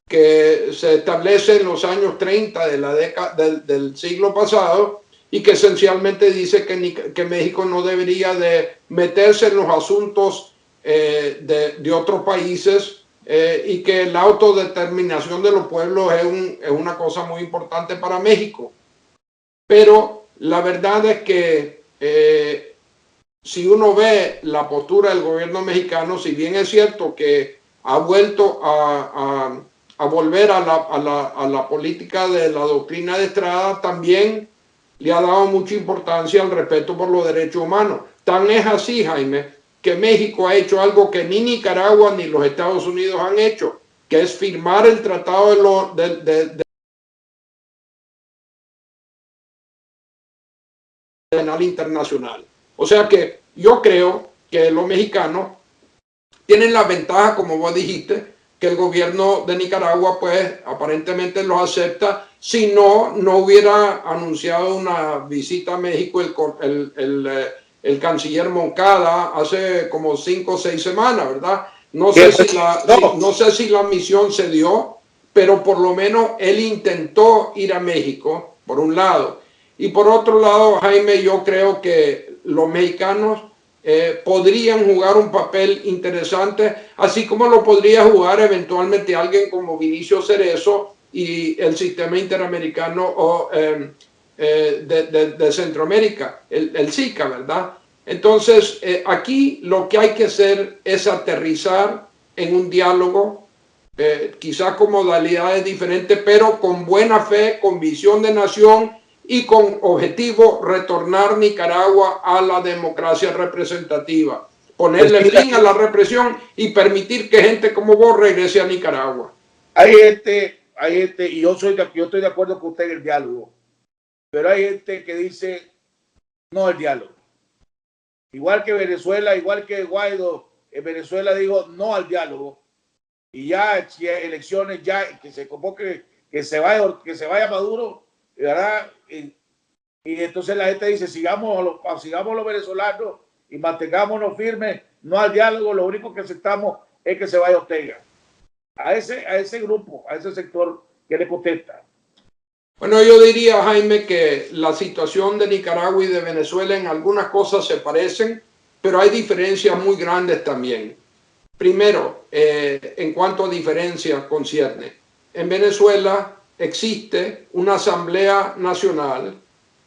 que se establece en los años 30 de la década del siglo pasado, y que esencialmente dice que México no debería de meterse en los asuntos de otros países, y que la autodeterminación de los pueblos es una cosa muy importante para México. Pero la verdad es que si uno ve la postura del gobierno mexicano, si bien es cierto que ha vuelto a volver a la política de la doctrina de Estrada, también le ha dado mucha importancia al respeto por los derechos humanos. Tan es así, Jaime, que México ha hecho algo que ni Nicaragua ni los Estados Unidos han hecho, que es firmar el Tratado Penal Internacional. O sea que yo creo que los mexicanos tienen la ventaja, como vos dijiste, que el gobierno de Nicaragua pues aparentemente los acepta. Si no hubiera anunciado una visita a México el canciller Moncada hace como 5 o 6 semanas, ¿verdad? No sé si la misión se dio, pero por lo menos él intentó ir a México, por un lado. Y por otro lado, Jaime, yo creo que los mexicanos podrían jugar un papel interesante, así como lo podría jugar eventualmente alguien como Vinicio Cerezo y el sistema interamericano de Centroamérica, el SICA, ¿verdad? Entonces, aquí lo que hay que hacer es aterrizar en un diálogo, quizás con modalidades diferentes, pero con buena fe, con visión de nación y con objetivo retornar Nicaragua a la democracia representativa, ponerle fin a la represión y permitir que gente como vos regrese a Nicaragua. Hay gente, y yo estoy de acuerdo con usted en el diálogo, pero hay gente que dice no al diálogo. Igual que Venezuela, igual que Guaidó, en Venezuela dijo no al diálogo, y ya si hay elecciones, ya que se convoque, que se vaya Maduro, ¿verdad? Y entonces la gente dice sigamos los venezolanos y mantengámonos firmes, no al diálogo, lo único que aceptamos es que se vaya Ortega. A ese grupo, a ese sector que le contesta. Bueno, yo diría, Jaime, que la situación de Nicaragua y de Venezuela en algunas cosas se parecen, pero hay diferencias muy grandes también. Primero, en cuanto a diferencia concierne, en Venezuela existe una Asamblea Nacional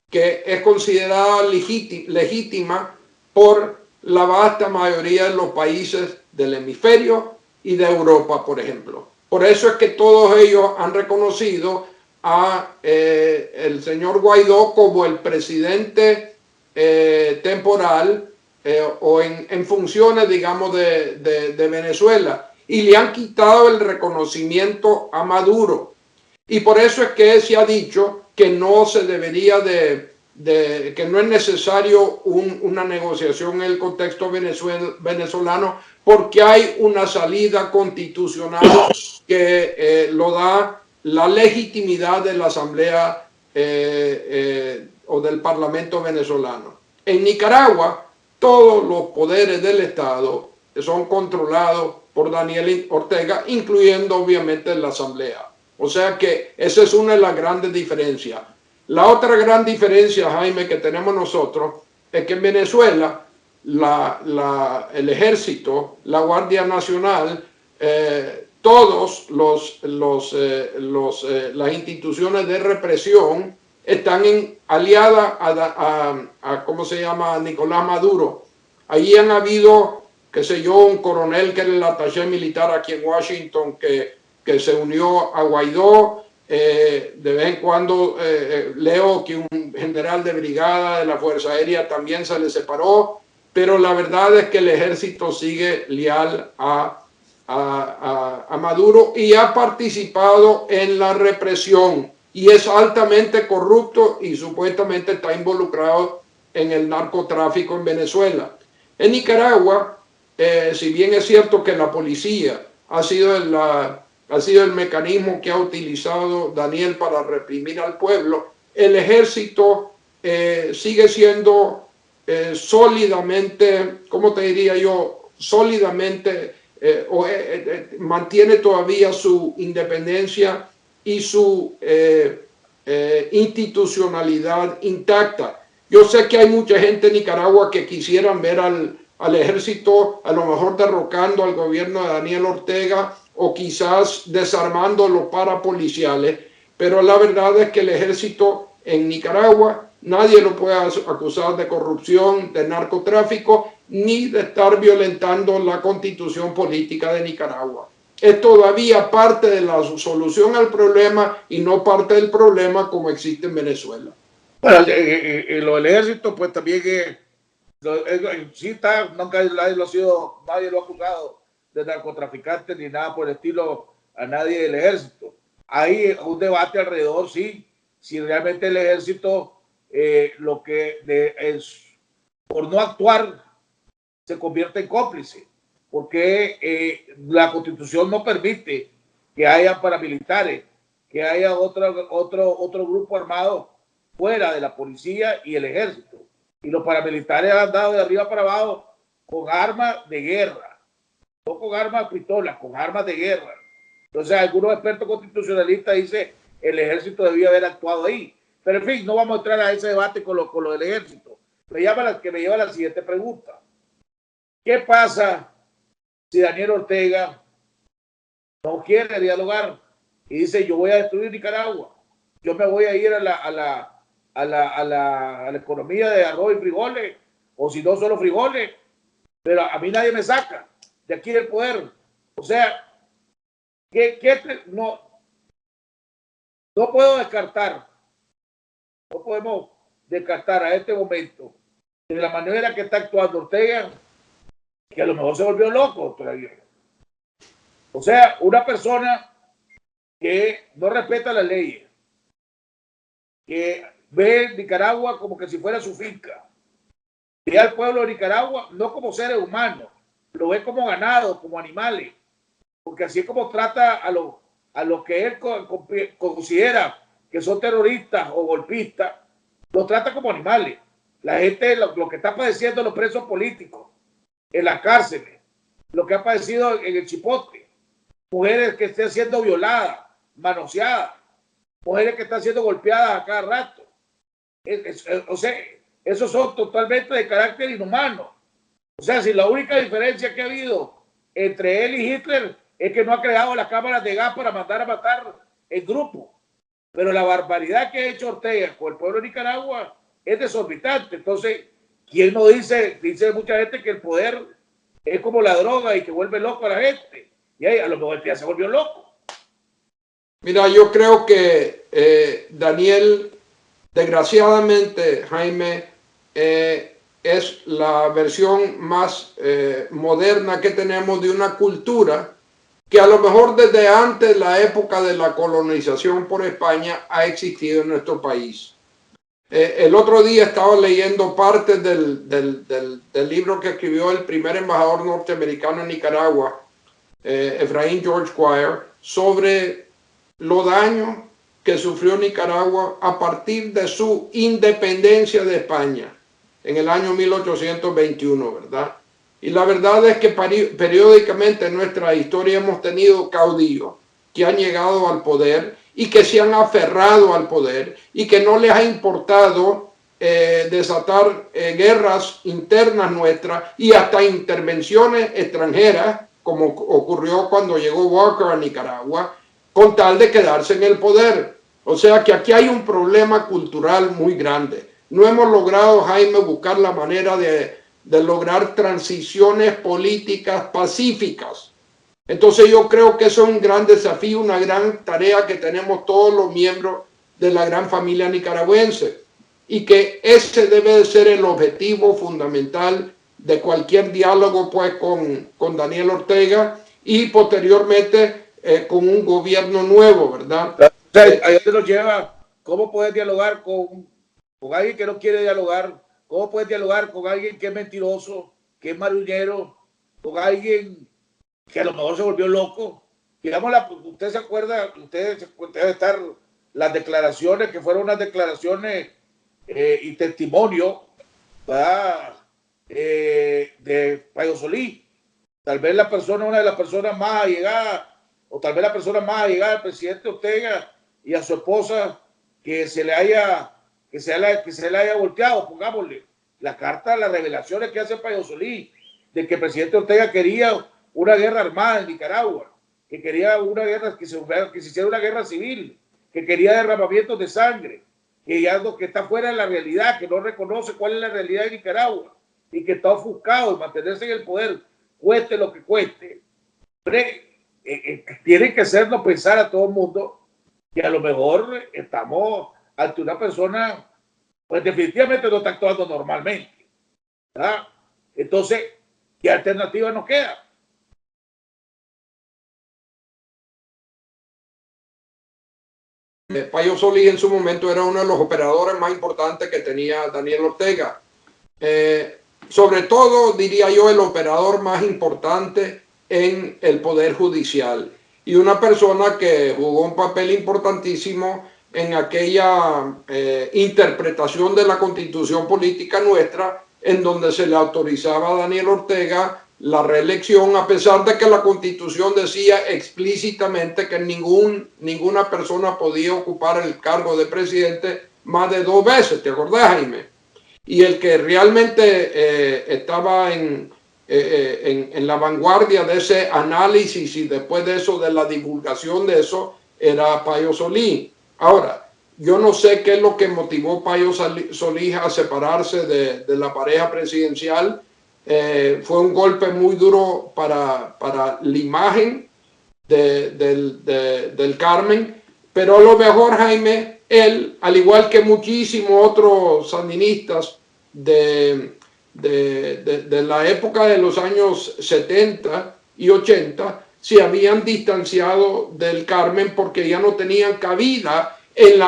que es considerada legítima por la vasta mayoría de los países del hemisferio y de Europa, por ejemplo. Por eso es que todos ellos han reconocido a el señor Guaidó como el presidente temporal o en funciones, digamos, de Venezuela, y le han quitado el reconocimiento a Maduro. Y por eso es que se ha dicho que no se debería que no es necesario una negociación en el contexto venezolano, porque hay una salida constitucional que lo da la legitimidad de la Asamblea o del Parlamento venezolano. En Nicaragua, todos los poderes del Estado son controlados por Daniel Ortega, incluyendo obviamente la Asamblea. O sea que esa es una de las grandes diferencias. La otra gran diferencia, Jaime, que tenemos nosotros es que en Venezuela el ejército, la Guardia Nacional, todos las instituciones de represión están aliadas a ¿cómo se llama?, Nicolás Maduro. Allí han habido, qué sé yo, un coronel que era el attaché militar aquí en Washington que se unió a Guaidó. De vez en cuando leo que un general de brigada de la Fuerza Aérea también se le separó, pero la verdad es que el ejército sigue leal a Maduro y ha participado en la represión y es altamente corrupto y supuestamente está involucrado en el narcotráfico en Venezuela. En Nicaragua, si bien es cierto que la policía ha sido el mecanismo que ha utilizado Daniel para reprimir al pueblo, el ejército sigue siendo sólidamente, ¿cómo te diría yo?, sólidamente mantiene todavía su independencia y su institucionalidad intacta. Yo sé que hay mucha gente en Nicaragua que quisieran ver al ejército a lo mejor derrocando al gobierno de Daniel Ortega o quizás desarmando los parapoliciales, pero la verdad es que el ejército en Nicaragua nadie lo puede acusar de corrupción, de narcotráfico, ni de estar violentando la constitución política de Nicaragua. Es todavía parte de la solución al problema y no parte del problema como existe en Venezuela. Bueno, lo del ejército, pues también sí está, nunca nadie lo ha acusado de narcotraficante ni nada por el estilo a nadie del ejército. Hay un debate alrededor, sí, si realmente el ejército lo que es por no actuar se convierte en cómplice, porque la Constitución no permite que haya paramilitares, que haya otro grupo armado fuera de la policía y el ejército. Y los paramilitares han dado de arriba para abajo con armas de guerra, no con armas pistolas, con armas de guerra. Entonces algunos expertos constitucionalistas dicen el ejército debía haber actuado ahí. Pero en fin, no vamos a entrar a ese debate con lo del ejército. Me lleva a la siguiente pregunta. ¿Qué pasa si Daniel Ortega no quiere dialogar y dice yo voy a destruir Nicaragua? Yo me voy a ir a la economía de arroz y frijoles, o si no solo frijoles, pero a mí nadie me saca de aquí del poder. O sea, no puedo descartar, no podemos descartar a este momento de la manera que está actuando Ortega, que a lo mejor se volvió loco todavía. O sea, una persona que no respeta las leyes, que ve Nicaragua como que si fuera su finca, ve al pueblo de Nicaragua no como seres humanos, lo ve como ganado, como animales, porque así es como trata a los que él considera que son terroristas o golpistas, los trata como animales. La gente, lo que está padeciendo los presos políticos en las cárceles, lo que ha padecido en el Chipote, mujeres que estén siendo violadas, manoseadas, mujeres que están siendo golpeadas a cada rato. O sea, esos son totalmente de carácter inhumano. O sea, si la única diferencia que ha habido entre él y Hitler es que no ha creado las cámaras de gas para mandar a matar en grupo. Pero la barbaridad que ha hecho Ortega con el pueblo de Nicaragua es desorbitante. Entonces, ¿quién no dice? Dice mucha gente que el poder es como la droga y que vuelve loco a la gente. Y ahí a lo mejor ya se volvió loco. Mira, yo creo que Daniel, desgraciadamente, Jaime, es la versión más moderna que tenemos de una cultura que a lo mejor desde antes de la época de la colonización por España ha existido en nuestro país. El otro día estaba leyendo parte del libro que escribió el primer embajador norteamericano en Nicaragua, Efraín George Quire, sobre los daños que sufrió Nicaragua a partir de su independencia de España en el año 1821, ¿verdad? Y la verdad es que periódicamente en nuestra historia hemos tenido caudillos que han llegado al poder y que se han aferrado al poder y que no les ha importado desatar guerras internas nuestras y hasta intervenciones extranjeras, como ocurrió cuando llegó Walker a Nicaragua, con tal de quedarse en el poder. O sea que aquí hay un problema cultural muy grande. No hemos logrado, Jaime, buscar la manera de lograr transiciones políticas pacíficas. Entonces yo creo que eso es un gran desafío, una gran tarea que tenemos todos los miembros de la gran familia nicaragüense y que ese debe de ser el objetivo fundamental de cualquier diálogo pues con Daniel Ortega y posteriormente con un gobierno nuevo, ¿verdad? O sea, ahí te nos lleva, ¿cómo puedes dialogar con alguien que no quiere dialogar? ¿Cómo puedes dialogar con alguien que es mentiroso, que es maruñero, con alguien que a lo mejor se volvió loco? Digamos, usted se acuerda, usted debe estar las declaraciones, que fueron unas declaraciones y testimonio de Payo Solí. Tal vez la persona, una de las personas más allegadas, o tal vez la persona más allegada al presidente Ortega y a su esposa, que se le haya volteado, pongámosle, la carta, las revelaciones que hace Payo Solí, de que el presidente Ortega quería una guerra armada en Nicaragua, que quería una guerra, que se hiciera una guerra civil, que quería derramamientos de sangre, que ya que está fuera de la realidad, que no reconoce cuál es la realidad de Nicaragua y que está ofuscado en mantenerse en el poder, cueste lo que cueste. Tienen que hacernos pensar a todo el mundo que a lo mejor estamos ante una persona, pues definitivamente no está actuando normalmente, ¿verdad? Entonces, ¿qué alternativa nos queda? Payo Solí en su momento era uno de los operadores más importantes que tenía Daniel Ortega. Sobre todo, diría yo, el operador más importante en el Poder Judicial y una persona que jugó un papel importantísimo en aquella interpretación de la Constitución política nuestra, en donde se le autorizaba a Daniel Ortega la reelección, a pesar de que la Constitución decía explícitamente que ninguna persona podía ocupar el cargo de presidente más de 2 veces, ¿te acordás, Jaime? Y el que realmente estaba en la vanguardia de ese análisis y después de eso, de la divulgación de eso, era Payo Solí. Ahora, yo no sé qué es lo que motivó a Payo Solí a separarse de la pareja presidencial. Fue un golpe muy duro para la imagen del Carmen, pero a lo mejor, Jaime, él, al igual que muchísimos otros sandinistas de la época de los años 70 y 80, se habían distanciado del Carmen porque ya no tenían cabida en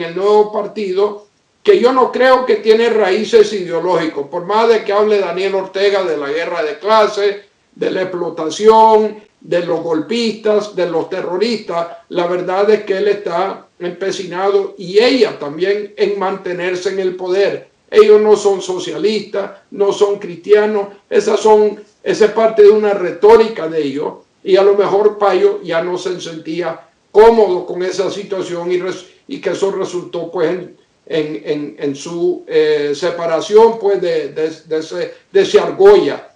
el nuevo partido, que yo no creo que tiene raíces ideológicas, por más de que hable Daniel Ortega de la guerra de clases, de la explotación, de los golpistas, de los terroristas. La verdad es que él está empecinado, y ella también, en mantenerse en el poder. Ellos no son socialistas, no son cristianos, esa es parte de una retórica de ellos, y a lo mejor Payo ya no se sentía cómodo con esa situación y que eso resultó pues en su separación pues de ese argolla.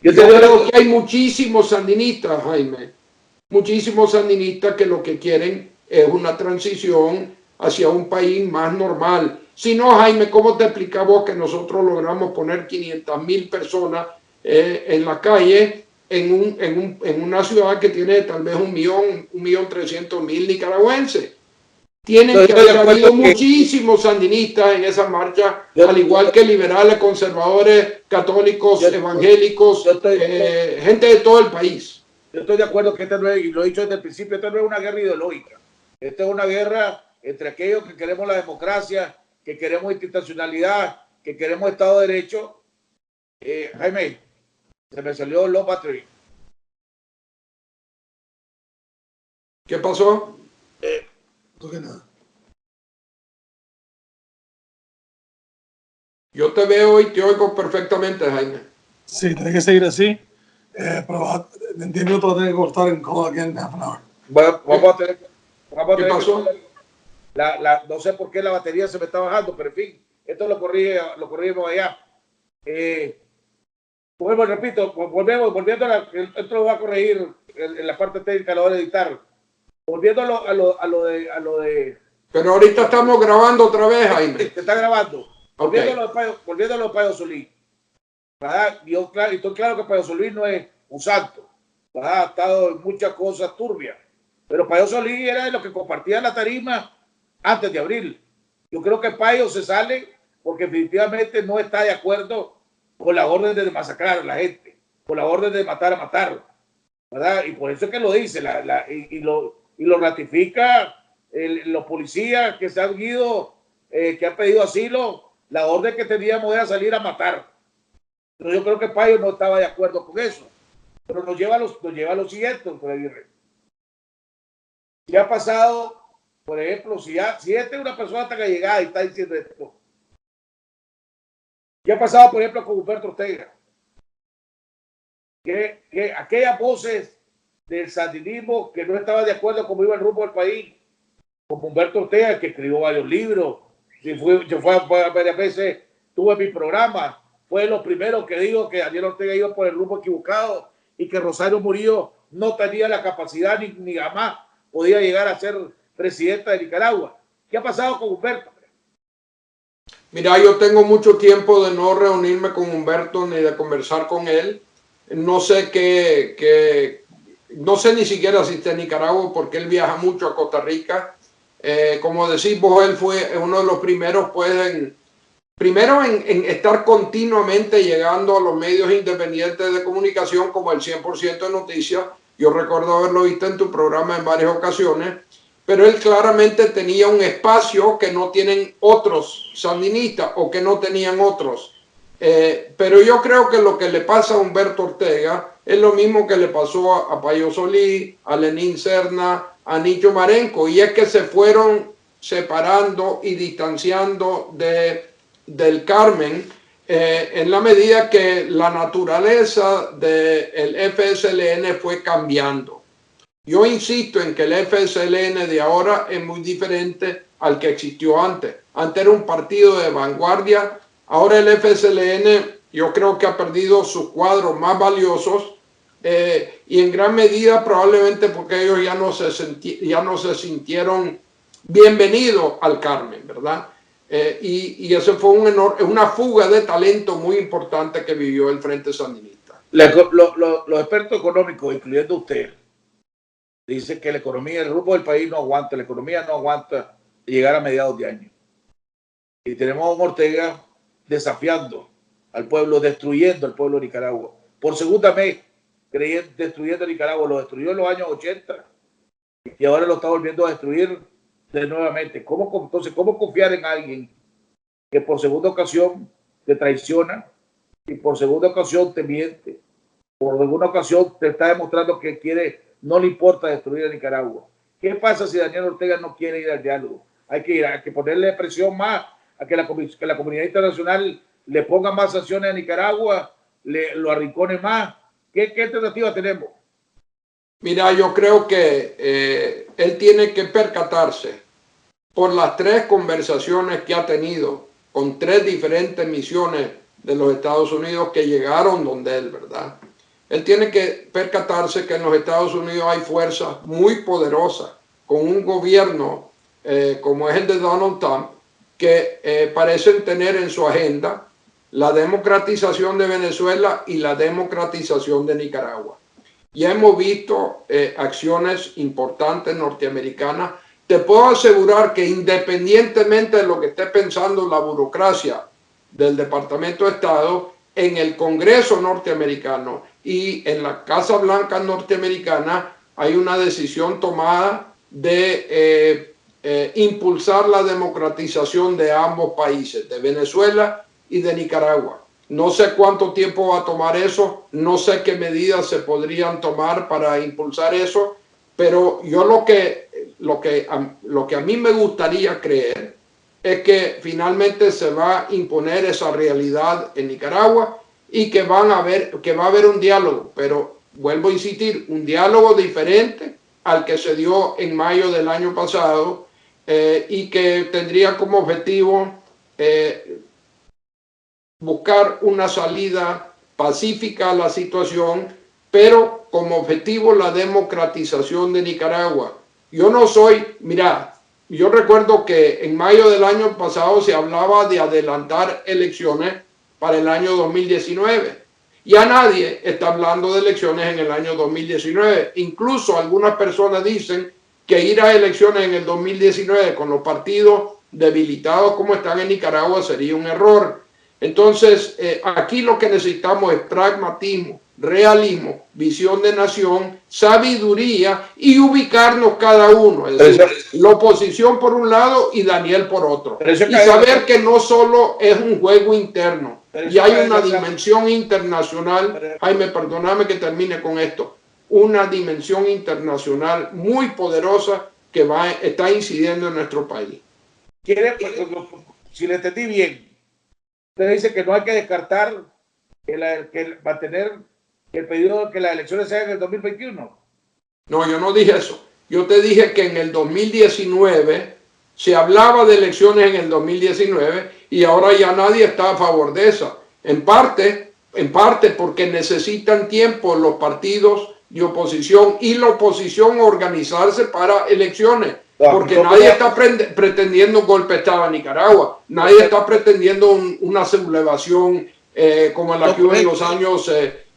Yo creo que hay muchísimos sandinistas, Jaime, muchísimos sandinistas que lo que quieren es una transición hacia un país más normal. Si no, Jaime, ¿cómo te explicamos que nosotros logramos poner 500,000 personas en la calle en una ciudad que tiene tal vez 1.300.000 nicaragüenses? Tienen que haber habido muchísimos sandinistas en esa marcha, al igual que liberales, conservadores, católicos, evangélicos, gente de todo el país. Yo estoy de acuerdo que esta no es, y lo he dicho desde el principio, esta no es una guerra ideológica. Esta es una guerra entre aquellos que queremos la democracia, que queremos institucionalidad, que queremos Estado de Derecho. Jaime, se me salió low battery. ¿Qué pasó? Nada. Yo te veo y te oigo perfectamente, Jaime. Sí, tiene que seguir así. Pero en 10 minutos va a tener que cortar en call again in half an hour. Vamos a tener ¿Qué pasó? No sé por qué la batería se me está bajando, pero en fin, esto lo corrimos allá. Bueno, repito, volviendo esto lo va a corregir en la parte técnica, lo voy a editar. Volviendo a lo de... Pero ahorita estamos grabando otra vez, Jaime. Se está grabando. Okay. Volviendo a lo de Payo Solís. Yo estoy claro que Payo Solís no es un santo. Ha estado en muchas cosas turbias. Pero Payo Solís era de los que compartían la tarima antes de abril. Yo creo que Payo se sale porque definitivamente no está de acuerdo con la orden de masacrar a la gente, con la orden de matar a matarlo, ¿verdad? Y por eso es que lo dice y lo ratifica los policías que se han ido, que han pedido asilo. La orden que teníamos era salir a matar. Pero yo creo que Payo no estaba de acuerdo con eso. Pero nos lleva a lo siguiente, doctor Aguirre. ¿Qué ha pasado? Por ejemplo, si esta es una persona tan allegada y está diciendo esto. ¿Qué ha pasado, por ejemplo, con Humberto Ortega? Que aquellas voces del sandinismo que no estaban de acuerdo con cómo iba el rumbo del país, como Humberto Ortega, que escribió varios libros, yo fue varias veces, tuve mi programa, fue lo primero que dijo que Daniel Ortega iba por el rumbo equivocado y que Rosario Murillo no tenía la capacidad ni jamás podía llegar a ser presidenta de Nicaragua. ¿Qué ha pasado con Humberto? Mira, yo tengo mucho tiempo de no reunirme con Humberto ni de conversar con él. No sé no sé ni siquiera si está en Nicaragua porque él viaja mucho a Costa Rica. Como decís vos, él fue uno de los primeros, pues, en estar continuamente llegando a los medios independientes de comunicación como el 100% de Noticias. Yo recuerdo haberlo visto en tu programa en varias ocasiones, pero él claramente tenía un espacio que no tienen otros sandinistas o que no tenían otros. Pero yo creo que lo que le pasa a Humberto Ortega es lo mismo que le pasó a Payo Solís, a Lenín Serna, a Nicho Marenco, y es que se fueron separando y distanciando del Carmen en la medida que la naturaleza del FSLN fue cambiando. Yo insisto en que el FSLN de ahora es muy diferente al que existió antes. Antes era un partido de vanguardia. Ahora el FSLN yo creo que ha perdido sus cuadros más valiosos y en gran medida probablemente porque ellos ya no se sintieron bienvenidos al Carmen, ¿verdad? Y eso fue una fuga de talento muy importante que vivió el Frente Sandinista. Los expertos económicos, incluyendo usted, dicen que la economía, el rumbo del país no aguanta, la economía no aguanta llegar a mediados de año. Y tenemos a un Ortega desafiando al pueblo, destruyendo al pueblo de Nicaragua. Por segunda vez, destruyendo a Nicaragua. Lo destruyó en los años 80 y ahora lo está volviendo a destruir nuevamente. Entonces, ¿cómo confiar en alguien que por segunda ocasión te traiciona y por segunda ocasión te miente? Por segunda ocasión te está demostrando que no le importa destruir a Nicaragua. ¿Qué pasa si Daniel Ortega no quiere ir al diálogo? Hay que ponerle presión más a que la comunidad internacional le ponga más sanciones a Nicaragua, lo arrincone más. ¿Qué alternativa tenemos? Mira, yo creo que él tiene que percatarse por las 3 conversaciones que ha tenido con 3 diferentes misiones de los Estados Unidos que llegaron donde él, ¿verdad? Él tiene que percatarse que en los Estados Unidos hay fuerzas muy poderosas con un gobierno como es el de Donald Trump, que parecen tener en su agenda la democratización de Venezuela y la democratización de Nicaragua. Ya hemos visto acciones importantes norteamericanas. Te puedo asegurar que independientemente de lo que esté pensando la burocracia del Departamento de Estado, en el Congreso norteamericano y en la Casa Blanca norteamericana hay una decisión tomada de impulsar la democratización de ambos países, de Venezuela y de Nicaragua. No sé cuánto tiempo va a tomar eso, no sé qué medidas se podrían tomar para impulsar eso, pero yo lo que a mí me gustaría creer es que finalmente se va a imponer esa realidad en Nicaragua y que va a haber un diálogo, pero vuelvo a insistir, un diálogo diferente al que se dio en mayo del año pasado y que tendría como objetivo buscar una salida pacífica a la situación, pero como objetivo la democratización de Nicaragua. Yo recuerdo que en mayo del año pasado se hablaba de adelantar elecciones para el año 2019. Ya nadie está hablando de elecciones en el año 2019. Incluso algunas personas dicen que ir a elecciones en el 2019 con los partidos debilitados como están en Nicaragua sería un error. Entonces, aquí lo que necesitamos es pragmatismo, realismo, visión de nación, sabiduría y ubicarnos cada uno. Es decir, la oposición por un lado y Daniel por otro. Y saber que no solo es un juego interno, y hay una dimensión internacional. Jaime, perdóname que termine con esto. Una dimensión internacional muy poderosa que está incidiendo en nuestro país. Si le entendí bien, usted dice que no hay que descartar que mantener el pedido de que las elecciones sean en el 2021. No, yo no dije eso. Yo te dije que en el 2019 se hablaba de elecciones en el 2019 y ahora ya nadie está a favor de esa. En parte porque necesitan tiempo los partidos de oposición y la oposición organizarse para elecciones. Porque nadie está pretendiendo un golpe de Estado en Nicaragua. Nadie está pretendiendo una sublevación como la que hubo en los años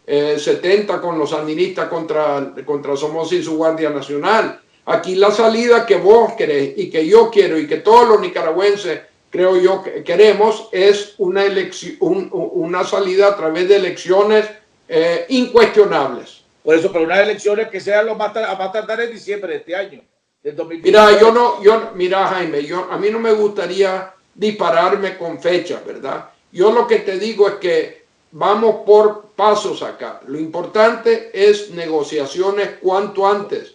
70 con los sandinistas contra Somoza y su Guardia Nacional. Aquí la salida que vos querés y que yo quiero y que todos los nicaragüenses creo yo que queremos es una salida a través de elecciones incuestionables. Por eso, pero unas elecciones que sean a más tardar en diciembre de este año. Mira, Jaime, a mí no me gustaría dispararme con fechas, ¿verdad? Yo lo que te digo es que vamos por pasos acá. Lo importante es negociaciones cuanto antes.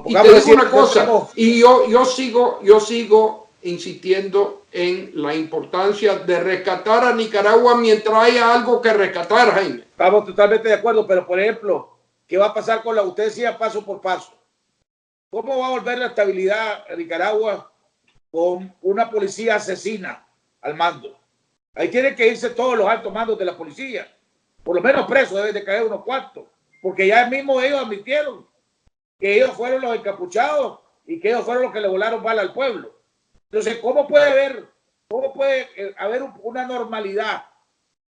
Y te digo una cosa, y yo sigo insistiendo en la importancia de rescatar a Nicaragua mientras haya algo que rescatar, Jaime. Estamos totalmente de acuerdo, pero por ejemplo, ¿qué va a pasar con usted decía paso por paso? ¿Cómo va a volver la estabilidad a Nicaragua con una policía asesina al mando? Ahí tienen que irse todos los altos mandos de la policía. Por lo menos presos deben de caer unos cuantos. Porque ya mismo ellos admitieron que ellos fueron los encapuchados y que ellos fueron los que le volaron bala al pueblo. Entonces, ¿cómo puede haber una normalidad,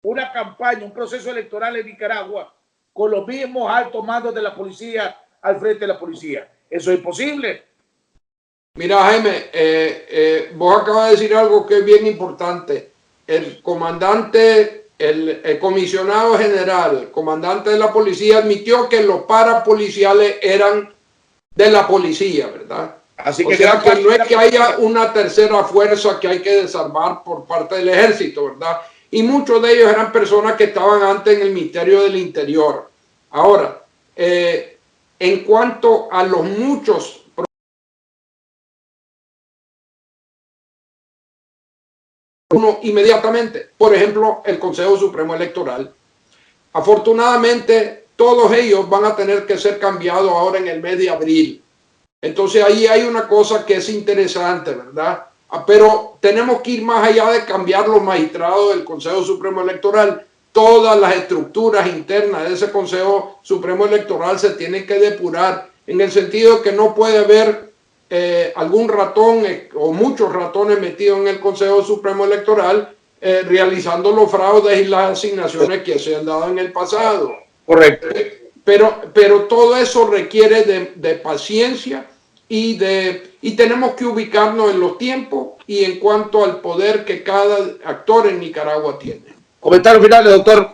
una campaña, un proceso electoral en Nicaragua con los mismos altos mandos de la policía al frente de la policía? Eso es imposible. Mira, Jaime, vos acabas de decir algo que es bien importante. El comandante, el comisionado general, el comandante de la policía admitió que los parapoliciales eran de la policía, ¿verdad? Así que no es que haya una tercera fuerza que hay que desarmar por parte del ejército, ¿verdad? Y muchos de ellos eran personas que estaban antes en el Ministerio del Interior. Ahora, en cuanto a los muchos inmediatamente, por ejemplo, el Consejo Supremo Electoral. Afortunadamente, todos ellos van a tener que ser cambiados ahora en el mes de abril. Entonces ahí hay una cosa que es interesante, ¿verdad? Pero tenemos que ir más allá de cambiar los magistrados del Consejo Supremo Electoral. Todas las estructuras internas de ese Consejo Supremo Electoral se tienen que depurar, en el sentido de que no puede haber algún ratón o muchos ratones metidos en el Consejo Supremo Electoral realizando los fraudes y las asignaciones que se han dado en el pasado. Correcto. Pero todo eso requiere de paciencia y tenemos que ubicarnos en los tiempos y en cuanto al poder que cada actor en Nicaragua tiene. Comentarios finales, doctor.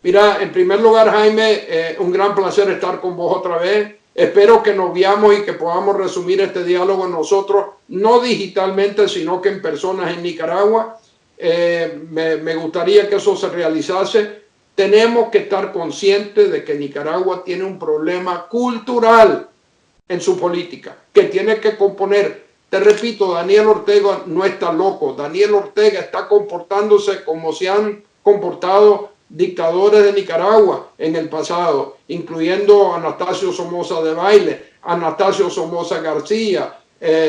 Mira, en primer lugar, Jaime, un gran placer estar con vos otra vez. Espero que nos veamos y que podamos resumir este diálogo nosotros, no digitalmente, sino que en personas en Nicaragua. Me gustaría que eso se realizase. Tenemos que estar conscientes de que Nicaragua tiene un problema cultural en su política, que tiene que componer. Te repito, Daniel Ortega no está loco. Daniel Ortega está comportándose como se han comportado dictadores de Nicaragua en el pasado, incluyendo Anastasio Somoza Debayle, Anastasio Somoza García,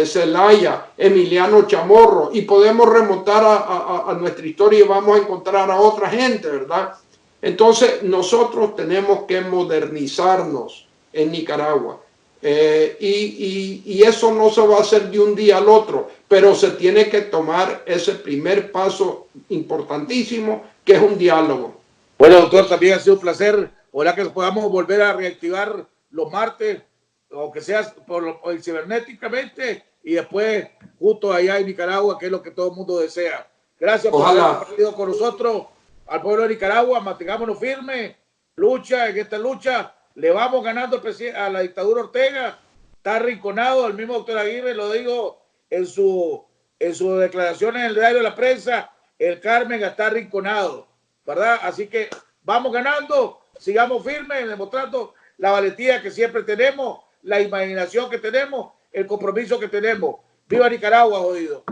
Zelaya, Emiliano Chamorro, y podemos remontar a nuestra historia y vamos a encontrar a otra gente, ¿verdad? Entonces nosotros tenemos que modernizarnos en Nicaragua. Y eso no se va a hacer de un día al otro, pero se tiene que tomar ese primer paso importantísimo, que es un diálogo. Bueno, doctor, también ha sido un placer. Ojalá que podamos volver a reactivar los martes, aunque sea por cibernéticamente, y después justo allá en Nicaragua, que es lo que todo el mundo desea. Gracias por haber compartido con nosotros al pueblo de Nicaragua. Mantengámonos firmes, lucha, en esta lucha le vamos ganando a la dictadura Ortega. Está arrinconado, el mismo doctor Aguirre lo dijo en sus declaraciones en el diario de la prensa, el Carmen está arrinconado, ¿verdad? Así que vamos ganando, sigamos firmes, demostrando la valentía que siempre tenemos, la imaginación que tenemos, el compromiso que tenemos. ¡Viva Nicaragua, jodido!